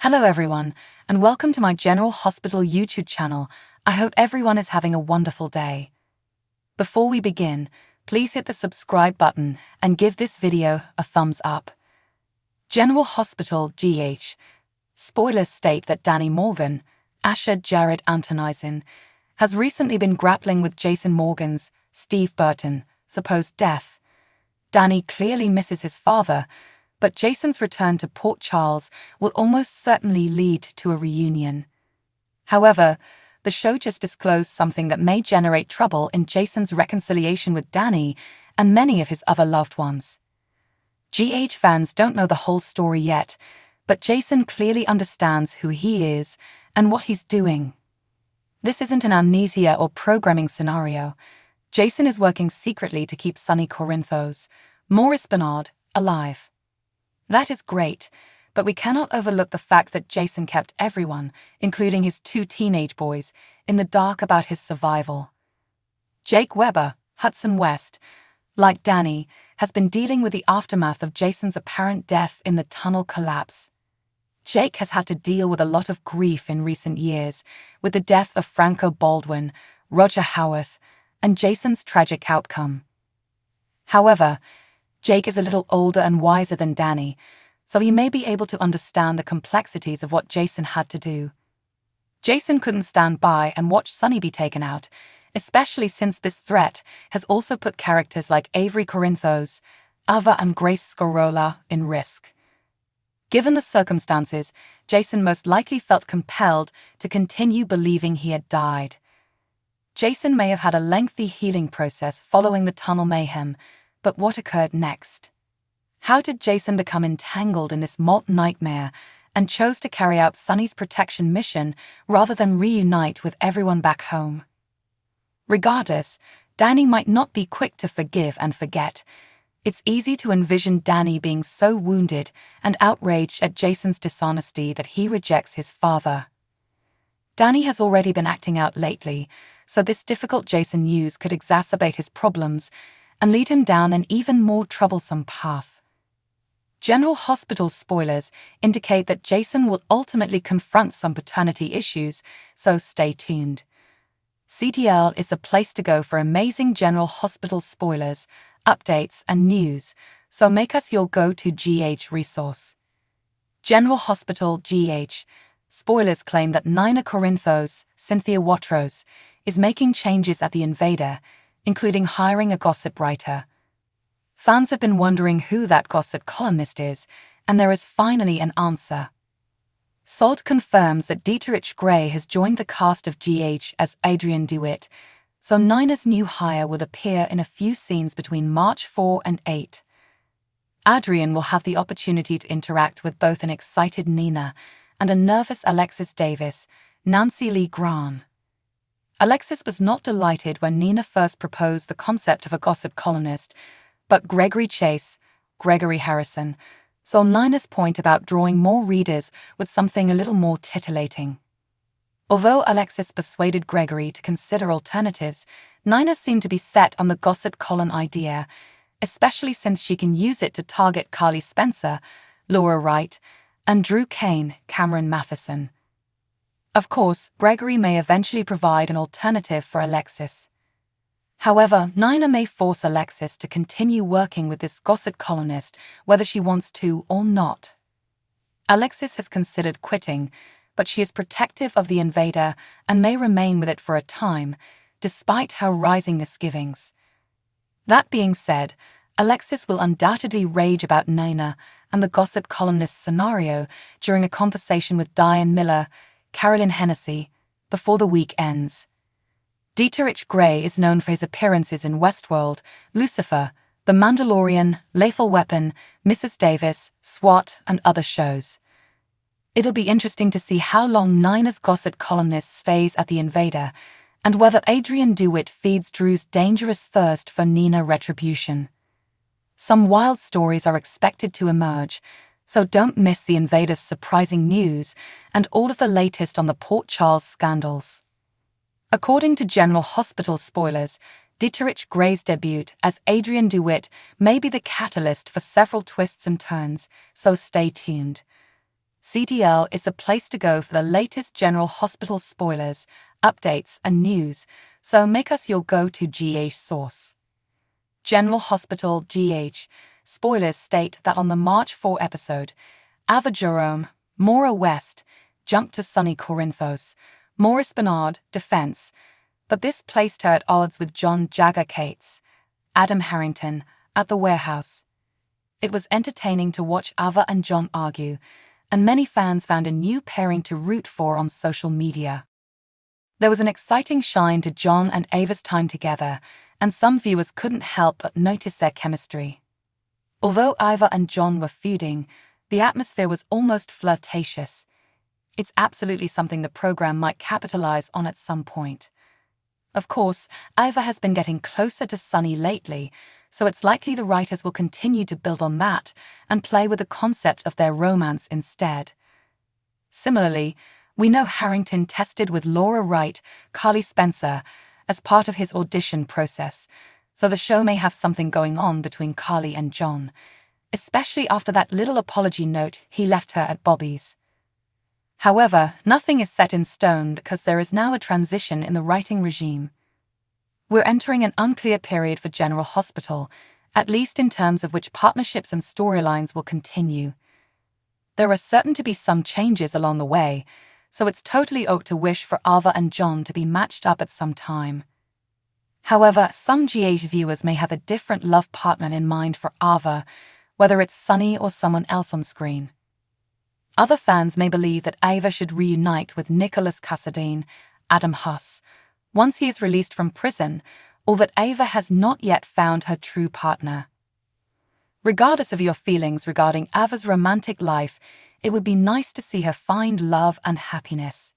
Hello everyone, and welcome to my General Hospital YouTube channel. I hope everyone is having a wonderful day. Before we begin, please hit the subscribe button and give this video a thumbs up. General Hospital GH. Spoilers state that Danny Morgan, Asher Jared Antonizin, has recently been grappling with Jason Morgan's, Steve Burton, supposed death. Danny clearly misses his father, but Jason's return to Port Charles will almost certainly lead to a reunion. However, the show just disclosed something that may generate trouble in Jason's reconciliation with Danny and many of his other loved ones. GH fans don't know the whole story yet, but Jason clearly understands who he is and what he's doing. This isn't an amnesia or programming scenario. Jason is working secretly to keep Sonny Corinthos, Maurice Bernard, alive. That is great, but we cannot overlook the fact that Jason kept everyone, including his two teenage boys, in the dark about his survival. Jake Weber, Hudson West, like Danny, has been dealing with the aftermath of Jason's apparent death in the tunnel collapse. Jake has had to deal with a lot of grief in recent years, with the death of Franco Baldwin, Roger Howarth, and Jason's tragic outcome. However, Jake is a little older and wiser than Danny, so he may be able to understand the complexities of what Jason had to do. Jason couldn't stand by and watch Sonny be taken out, especially since this threat has also put characters like Avery Corinthos, Ava and Grace Scorola in risk. Given the circumstances, Jason most likely felt compelled to continue believing he had died. Jason may have had a lengthy healing process following the tunnel mayhem, but what occurred next? How did Jason become entangled in this mold nightmare and chose to carry out Sonny's protection mission rather than reunite with everyone back home? Regardless, Danny might not be quick to forgive and forget. It's easy to envision Danny being so wounded and outraged at Jason's dishonesty that he rejects his father. Danny has already been acting out lately, so this difficult Jason news could exacerbate his problems and lead him down an even more troublesome path. General Hospital spoilers indicate that Jason will ultimately confront some paternity issues, so stay tuned. CTL is the place to go for amazing General Hospital spoilers, updates, and news, so make us your go-to GH resource. General Hospital GH. Spoilers claim that Nina Corinthos, Cynthia Watros, is making changes at the Invader, including hiring a gossip writer. Fans have been wondering who that gossip columnist is, and there is finally an answer. Salt confirms that Dieterich Gray has joined the cast of GH as Adrian DeWitt, so Nina's new hire will appear in a few scenes between March 4 and 8. Adrian will have the opportunity to interact with both an excited Nina and a nervous Alexis Davis, Nancy Lee Grahn. Alexis was not delighted when Nina first proposed the concept of a gossip columnist, but Gregory Harrison, saw Nina's point about drawing more readers with something a little more titillating. Although Alexis persuaded Gregory to consider alternatives, Nina seemed to be set on the gossip column idea, especially since she can use it to target Carly Spencer, Laura Wright, and Drew Kane, Cameron Matheson. Of course, Gregory may eventually provide an alternative for Alexis. However, Nina may force Alexis to continue working with this gossip columnist whether she wants to or not. Alexis has considered quitting, but she is protective of the Invader and may remain with it for a time, despite her rising misgivings. That being said, Alexis will undoubtedly rage about Nina and the gossip columnist scenario during a conversation with Diane Miller, Carolyn Hennessy, before the week ends. Dieterich Gray is known for his appearances in Westworld, Lucifer, The Mandalorian, Lethal Weapon, Mrs. Davis, SWAT, and other shows. It'll be interesting to see how long Nina's gossip columnist stays at the Invader, and whether Adrian DeWitt feeds Drew's dangerous thirst for Nina retribution. Some wild stories are expected to emerge, so don't miss the Invader's surprising news and all of the latest on the Port Charles scandals. According to General Hospital spoilers, Dieterich Gray's debut as Adrian DeWitt may be the catalyst for several twists and turns, so stay tuned. CDL is the place to go for the latest General Hospital spoilers, updates, and news, so make us your go-to GH source. General Hospital GH spoilers state that on the March 4 episode, Ava Jerome, Maura West, jumped to Sunny Corinthos, Maurice Bernard, defense, but this placed her at odds with John Jagger Cates, Adam Harrington, at the warehouse. It was entertaining to watch Ava and John argue, and many fans found a new pairing to root for on social media. There was an exciting shine to John and Ava's time together, and some viewers couldn't help but notice their chemistry. Although Ava and John were feuding, the atmosphere was almost flirtatious. It's absolutely something the program might capitalize on at some point. Of course, Ava has been getting closer to Sunny lately, so it's likely the writers will continue to build on that and play with the concept of their romance instead. Similarly, we know Harrington tested with Laura Wright, Carly Spencer, as part of his audition process, so the show may have something going on between Carly and John, especially after that little apology note he left her at Bobby's. However, nothing is set in stone because there is now a transition in the writing regime. We're entering an unclear period for General Hospital, at least in terms of which partnerships and storylines will continue. There are certain to be some changes along the way, so it's totally okay to wish for Ava and John to be matched up at some time. However, some GH viewers may have a different love partner in mind for Ava, whether it's Sunny or someone else on screen. Other fans may believe that Ava should reunite with Nicholas Cassadine, Adam Huss, once he is released from prison, or that Ava has not yet found her true partner. Regardless of your feelings regarding Ava's romantic life, it would be nice to see her find love and happiness.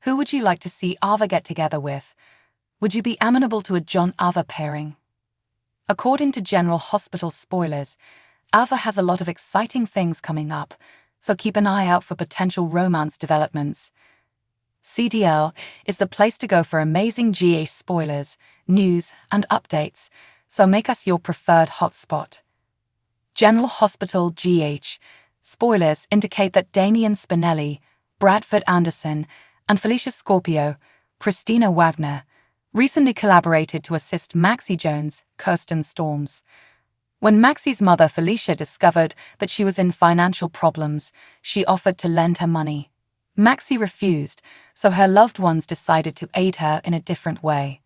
Who would you like to see Ava get together with? Would you be amenable to a John-Ava pairing? According to General Hospital spoilers, Ava has a lot of exciting things coming up, so keep an eye out for potential romance developments. CDL is the place to go for amazing GH spoilers, news, and updates, so make us your preferred hotspot. General Hospital GH spoilers indicate that Damian Spinelli, Bradford Anderson, and Felicia Scorpio, Christina Wagner, recently collaborated to assist Maxie Jones, Kirsten Storms. When Maxie's mother Felicia discovered that she was in financial problems, she offered to lend her money. Maxie refused, so her loved ones decided to aid her in a different way.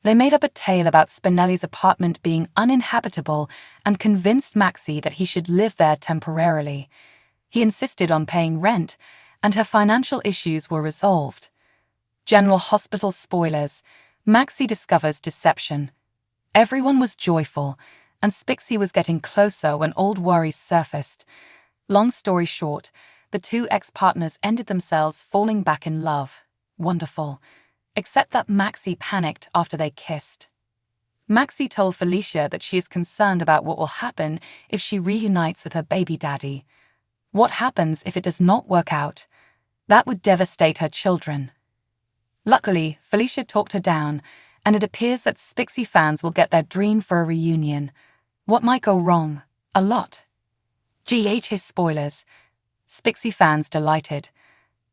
They made up a tale about Spinelli's apartment being uninhabitable and convinced Maxie that he should live there temporarily. He insisted on paying rent, and her financial issues were resolved. General Hospital spoilers, Maxie discovers deception. Everyone was joyful, and Spixie was getting closer when old worries surfaced. Long story short, the two ex-partners ended themselves falling back in love. Wonderful. Except that Maxie panicked after they kissed. Maxie told Felicia that she is concerned about what will happen if she reunites with her baby daddy. What happens if it does not work out? That would devastate her children. Luckily, Felicia talked her down, and it appears that Spixie fans will get their dream for a reunion. What might go wrong? A lot. GH's spoilers. Spixie fans delighted.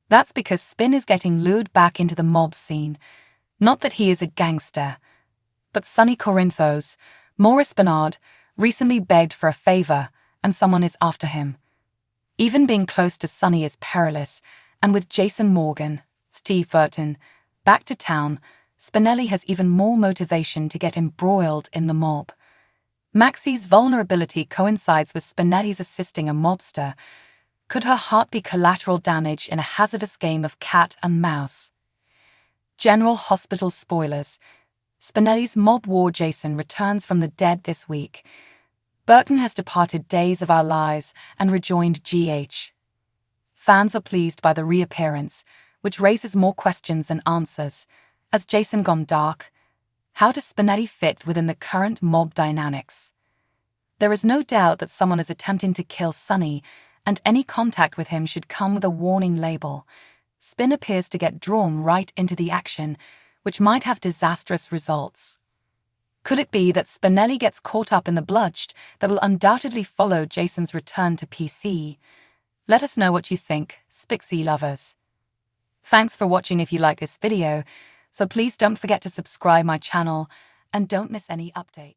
That's because Spin is getting lured back into the mob scene. Not that he is a gangster. But Sunny Corinthos, Maurice Bernard, recently begged for a favor, and someone is after him. Even being close to Sunny is perilous, and with Jason Morgan, Steve Burton, back to town, Spinelli has even more motivation to get embroiled in the mob. Maxie's vulnerability coincides with Spinelli's assisting a mobster. Could her heart be collateral damage in a hazardous game of cat and mouse? General Hospital spoilers. Spinelli's mob war Jason returns from the dead this week. Burton has departed Days of Our Lives and rejoined GH. Fans are pleased by the reappearance, which raises more questions than answers. Has Jason gone dark? How does Spinelli fit within the current mob dynamics? There is no doubt that someone is attempting to kill Sunny, and any contact with him should come with a warning label. Spin appears to get drawn right into the action, which might have disastrous results. Could it be that Spinelli gets caught up in the bloodshed that will undoubtedly follow Jason's return to PC? Let us know what you think, Spixie lovers. Thanks for watching if you like this video, so please don't forget to subscribe my channel and don't miss any update.